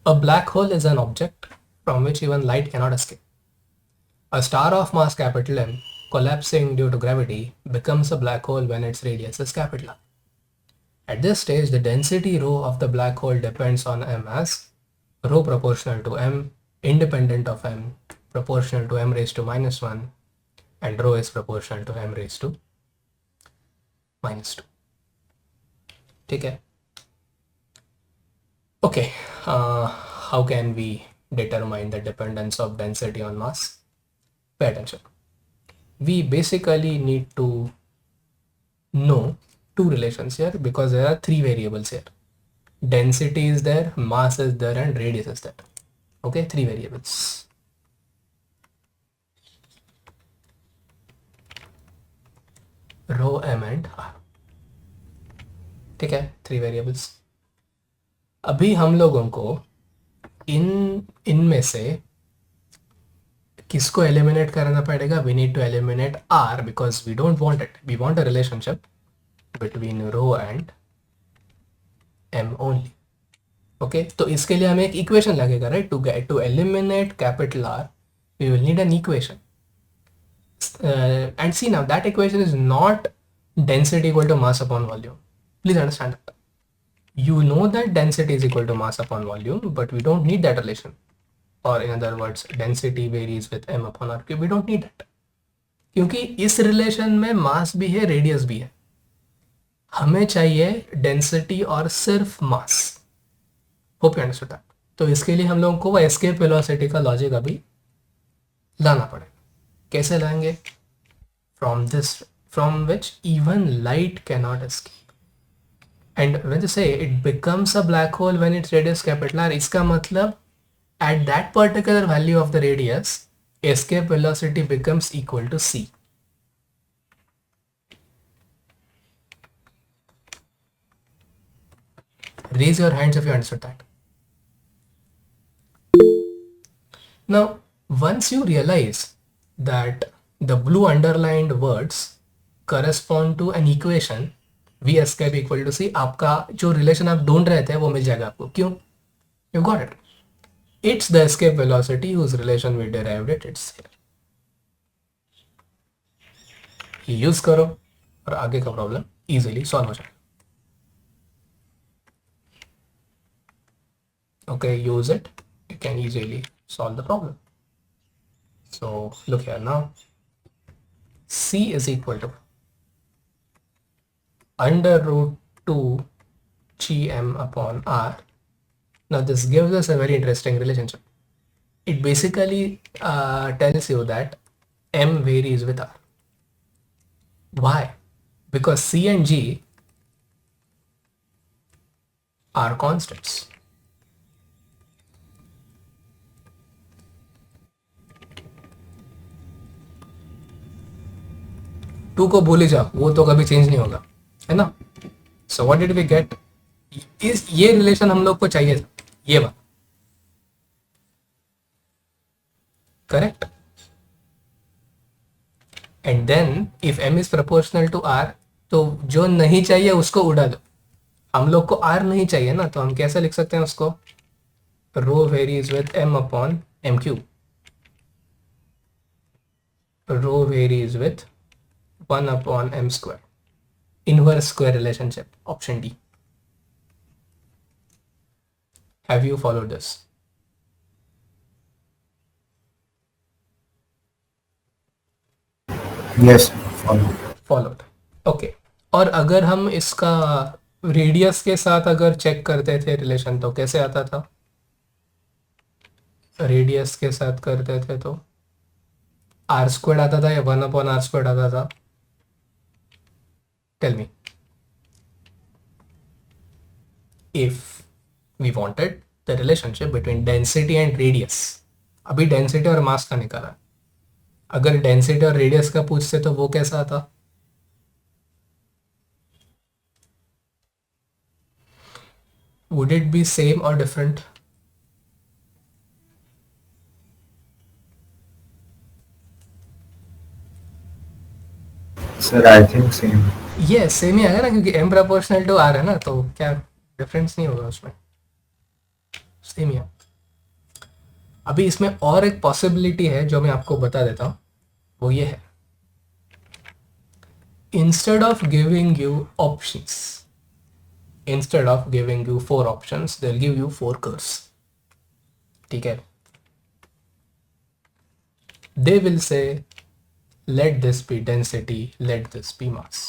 A black hole is an object from which even light cannot escape. A star of mass capital M collapsing due to gravity becomes a black hole when its radius is capital R. At this stage, the density rho of the black hole depends on M as rho proportional to M, independent of M, proportional to M raised to minus 1, and rho is proportional to M raised to minus 2. ठीक है. Okay, how can we determine the dependence of density on mass? Pay attention. We basically need to know two relations here because there are three variables here. Density is there, mass is there, and radius is there. Okay, three variables. Rho, m and r. ठीक है, three variables. अभी हम लोगों को इनमें से किसको eliminate करना पड़ेगा? We need to eliminate R because we don't want it. We want a relationship between rho and m only. Okay, तो इसके लिए हमें एक इक्वेशन लगेगा, right? To eliminate capital R we will need an equation. And see now that equation is not density equal to mass upon volume. Please understand that. You know that density is equal to mass upon volume, but we don't need that relation. Or in other words, density varies with m upon r cube. We don't need that. क्योंकि इस relation में मास भी है, radius भी है. हमें चाहिए density और सिर्फ mass. Hope you understood that. तो इसके लिए हम लोगों को एस्केप वेलोसिटी का लॉजिक अभी लाना पड़ेगा. कैसे लाएंगे? from which even light cannot escape. And when they say it becomes a black hole when its radius capital R, इसका मतलब at that particular value of the radius, escape velocity becomes equal to c. Raise your hands if you understood that. Now, once you realize that the blue underlined words correspond to an equation v escape equal to c, आपका जो relation आप ढूंढ रहे थे वो मिल जाएगा आपको. क्यों? You got it. It's the escape velocity whose relation we derived it. It's here. Use करो और आगे का प्रॉब्लम इजीली सॉल्व हो जाएगा. Okay, use it. You can easily solve the problem. So look here now. C is equal to under root 2 gm upon r. Now this gives us a very interesting relationship. It basically tells you that m varies with r. Why? Because c and g are constants. टू को भूल ही जाओ, वो तो कभी change नहीं होगा, है ना? So what did we get? ये रिलेशन हम लोग को चाहिए था, ये वाला. Correct. And then if m is proportional to r, तो जो नहीं चाहिए उसको उड़ा दो. हम लोग को r नहीं चाहिए ना, तो हम कैसे लिख सकते हैं उसको? Rho varies with m upon M cube. Rho varies with 1 upon m square. Inverse square relationship, option D. Have you followed this? Yes, Followed. Okay. और अगर हम इसका रेडियस के साथ अगर चेक करते थे रिलेशन, तो कैसे आता था? रेडियस के साथ करते थे तो आर स्क्वायर आता था या 1 अपॉन आर स्क्वायर आता था? Tell me. If we wanted the relationship between density and radius, अभी डेंसिटी और मास का निकाला. अगर डेंसिटी और रेडियस का पूछते तो वो कैसा आता? Would it be same or different? sir, I think same. ये सेम ही आएगा ना, क्योंकि m प्रोपोर्शनल टू r है ना, तो क्या डिफरेंस नहीं होगा उसमें. सेम ही है। अभी इसमें और एक पॉसिबिलिटी है जो मैं आपको बता देता हूँ, वो ये है, instead of giving you options, instead of giving you 4 options, they'll give you 4 curves. ठीक है, they will say let this be density, let this be mass.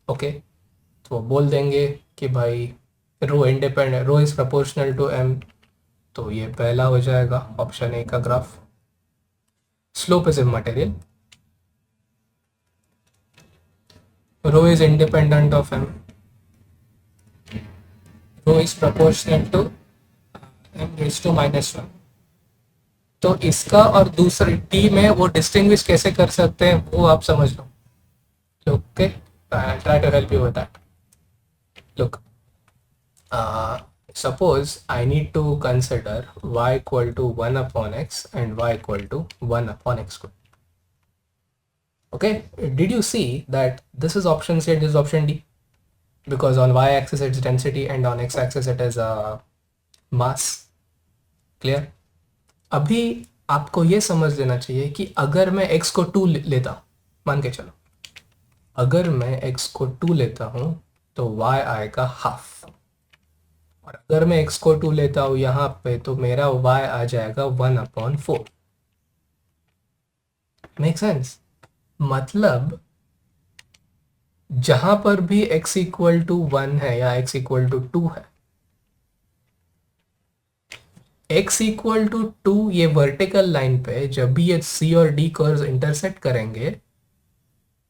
Okay, तो वो बोल देंगे कि भाई rho independent, rho is proportional to M, तो ये पहला हो जाएगा ऑप्शन ए का ग्राफ। Slope is immaterial, rho is independent of M, rho is proportional to M raise to -1। तो इसका और दूसरे टी में वो डिस्टिंग्विश कैसे कर सकते हैं वो आप समझ लो। Okay, I'll try to help you with that. Look, suppose I need to consider y equal to 1 upon x and y equal to 1 upon x square. Okay, did you see that this is option C and this is option D? Because on y axis it's density and on x axis it is mass. Clear? अभी आपको ये समझ लेना चाहिए कि अगर मैं x को 2 लेता, मान के चलो, अगर मैं x को 2 लेता हूं तो y आएगा हाफ, और अगर मैं x को 2 लेता हूं यहां पे तो मेरा y आ जाएगा 1/4। Make sense? मतलब जहां पर भी x इक्वल टू 1 है या x इक्वल टू 2 है, x इक्वल टू 2 ये वर्टिकल लाइन पे जब भी ये c और d कर्व्स इंटरसेक्ट करेंगे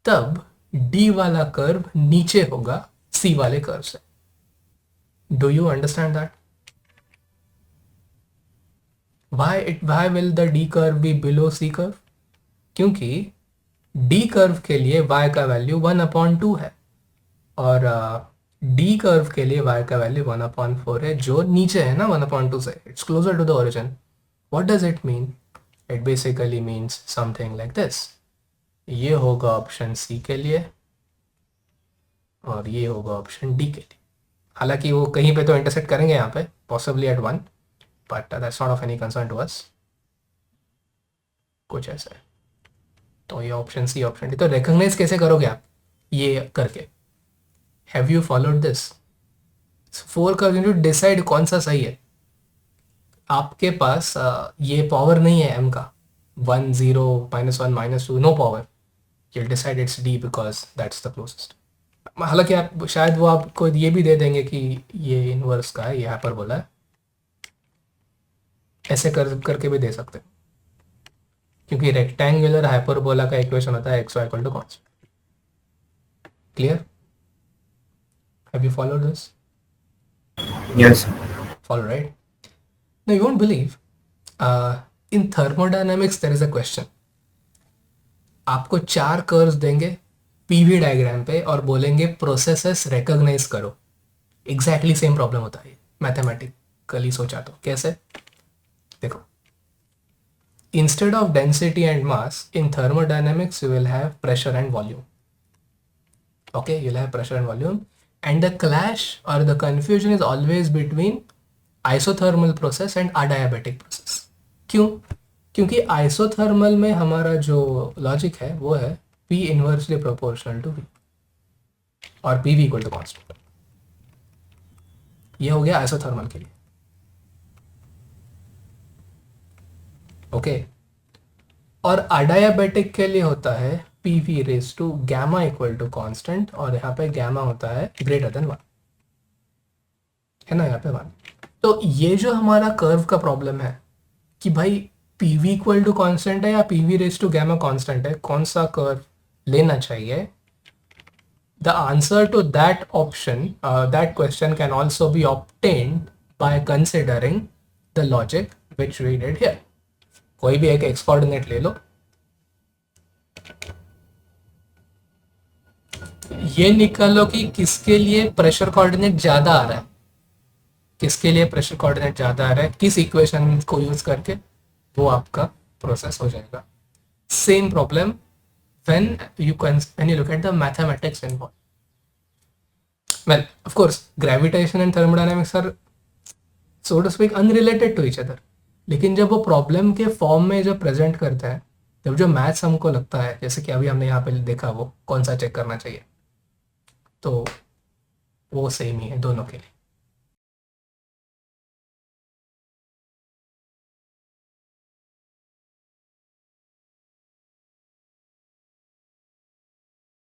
तब d वाला कर्व नीचे होगा c वाले कर्व से। Do you understand that? why will the d curve be below c curve? क्योंकि d कर्व के लिए y का वैल्यू 1/2 है और d कर्व के लिए y का वैल्यू 1/4 है, जो नीचे है ना 1/2 से, it's closer to the origin. What does it mean? It basically means something like this. ये होगा ऑप्शन सी के लिए और ये होगा ऑप्शन डी के लिए। हालांकि वो कहीं पे तो इंटरसेक्ट करेंगे यहाँ पे, possibly at 1, but that's not of any concern to us. कुछ ऐसा है, तो ये ऑप्शन सी ऑप्शन डी। तो रिकॉग्नाइज कैसे करोगे आप ये करके? Have you followed this 4 curve? You decide कौन सा सही है। आपके पास ये पावर नहीं है m का, 1 0 -1 -2, no power. you'll decide it's D because that's the closest. हालांकि आप शायद वो आपको ये भी दे देंगे कि ये इनवर्स का है, ये हाइपरबोला है, ऐसे करके भी दे सकते हैं, क्योंकि रेक्टेंगुलर हाइपरबोला का इक्वेशन होता है xy equal to constant. Clear? Have you followed this? Yes. Follow, right? Now you won't believe, in thermodynamics there is a question. आपको 4 कर्व्स देंगे पीवी डायग्राम पे और बोलेंगे प्रोसेसेस रिकॉग्नाइज करो। एग्जैक्टली सेम प्रॉब्लम होता है मैथमेटिकली सोचा तो। कैसे? देखो, instead of density and mass in thermodynamics you will have pressure and volume. Okay, you will have pressure and volume, and the clash और the confusion is always between isothermal process and adiabatic process. क्यों? क्योंकि isothermal में हमारा जो logic है वो है P inversely proportional to V और PV इक्वल टू कॉन्स्टेंट। ये हो गया आइसोथर्मल के लिए। ओके, और अडायाबेटिक के लिए होता है PV raise to gamma equal to constant, और यहाँ पे गैमा होता है ग्रेटर देन 1, है ना, यहाँ पे 1। तो ये जो हमारा कर्व का प्रॉब्लम है कि भाई PV इक्वल टू कॉन्स्टेंट है या PV raise to gamma constant है, कौन सा कर्व लेना चाहिए, the answer to that option, that question can also be obtained by considering the logic which we did here. कोई भी एक एक्स कोऑर्डिनेट ले लो, ये निकालो कि किसके लिए प्रेशर कोऑर्डिनेट ज्यादा आ रहा है, किसके लिए प्रेशर कोऑर्डिनेट ज्यादा आ रहा है, किस इक्वेशन को यूज करके, वो आपका प्रोसेस हो जाएगा। Same problem when you look at the mathematics involved. Well, of course, gravitation and thermodynamics are so to speak unrelated to each other. लेकिन जब वो प्रॉब्लम के फॉर्म में जब प्रेजेंट करता है, जब जो मैथ्स हमको लगता है, जैसे कि अभी हमने यहाँ पे देखा वो कौन सा चेक करना चाहिए, तो वो सेम ही है दोनों के लिए।